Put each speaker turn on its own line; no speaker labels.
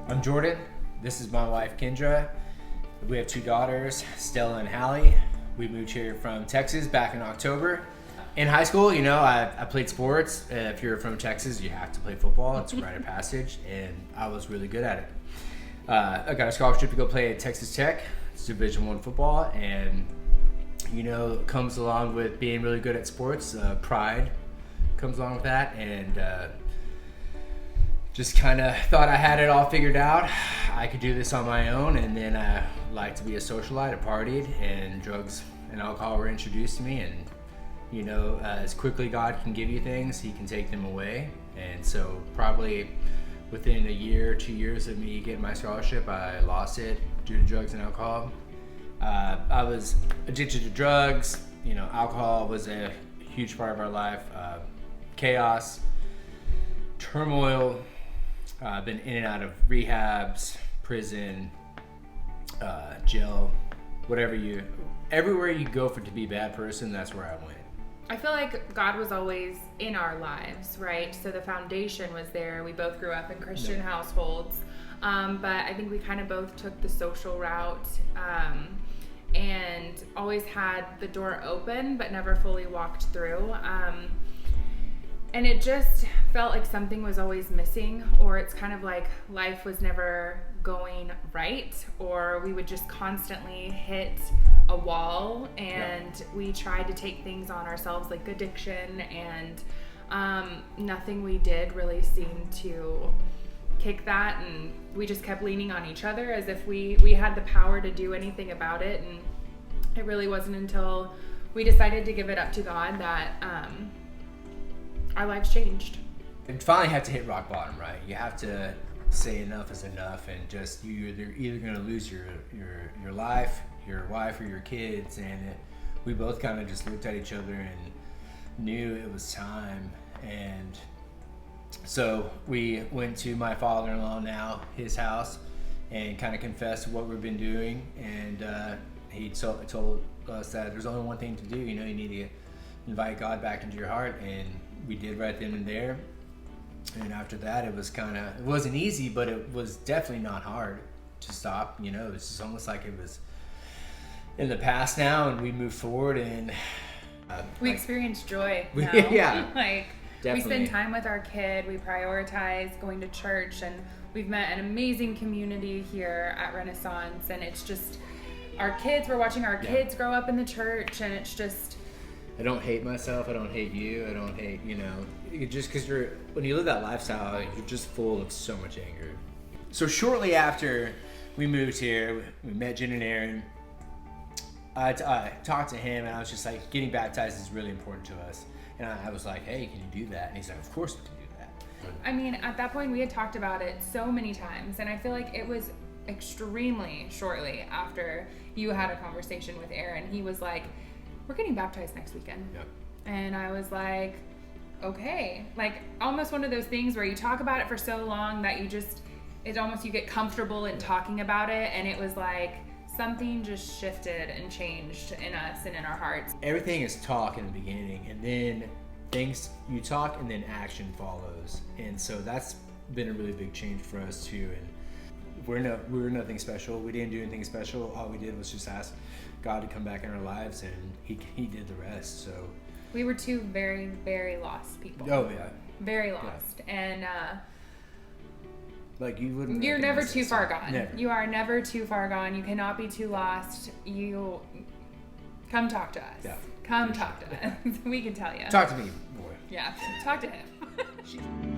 I'm Jordan. This is my wife, Kendra. We have two daughters, Stella and Hallie. We moved here from Texas back in October. In high school, I played sports. If you're from Texas, you have to play football. It's a rite of passage, and I was really good at it. I got a scholarship to go play at Texas Tech. It's Division I football, and it comes along with being really good at sports. Pride comes along with that, and just kind of thought I had it all figured out. I could do this on my own, and then I liked to be a socialite. I partied, and drugs and alcohol were introduced to me, and as quickly God can give you things, He can take them away. And so probably within a year, 2 years of me getting my scholarship, I lost it due to drugs and alcohol. I was addicted to drugs. Alcohol was a huge part of our life. Chaos, turmoil. I've been in and out of rehabs, prison, jail, everywhere you go to be a bad person, that's where I went.
I feel like God was always in our lives, right? So the foundation was there. We both grew up in Christian households, but I think we kind of both took the social route and always had the door open, but never fully walked through. And it just felt like something was always missing, or it's kind of like life was never going right, or we would just constantly hit a wall, and we tried to take things on ourselves like addiction, and nothing we did really seemed to kick that, and we just kept leaning on each other as if we had the power to do anything about it. And it really wasn't until we decided to give it up to God that our lives changed.
You finally have to hit rock bottom, right? You have to say enough is enough, and just you're either going to lose your life, your wife, or your kids. And we both kind of just looked at each other and knew it was time. And so we went to my father-in-law now, his house, and kind of confessed what we've been doing. And he told us that there's only one thing to do. You need to invite God back into your heart, and we did right then and there. And after that, it wasn't easy, but it was definitely not hard to stop. It's just almost like it was in the past now, and we moved forward, and
we experience joy now.
Definitely.
We spend time with our kid, we prioritize going to church, and we've met an amazing community here at Renaissance. And it's just we're watching our kids grow up in the church, and it's just,
I don't hate myself. I don't hate you. I don't hate, just because when you live that lifestyle, you're just full of so much anger. So shortly after we moved here, we met Jen and Aaron. I talked to him, and I was just like, getting baptized is really important to us. And I was like, hey, can you do that? And he's like, of course we can do that.
I mean, at that point, we had talked about it so many times, and I feel like it was extremely shortly after you had a conversation with Aaron. He was like, we're getting baptized next weekend.
Yep.
And I was like, okay. Like, almost one of those things where you talk about it for so long that you get comfortable in talking about it. And it was like something just shifted and changed in us and in our hearts.
Everything is talk in the beginning, and then you talk, and then action follows. And so that's been a really big change for us too. And we were nothing special. We didn't do anything special. All we did was just ask God to come back in our lives, and He did the rest. So
we were two very, very lost people.
Oh yeah,
very lost. And
like you wouldn't.
You're never too far gone.
Never.
You are never too far gone. You cannot be too lost. You come talk to us.
Yeah.
Come talk to us. We can tell you.
Talk to me, boy.
Yeah. Talk to him.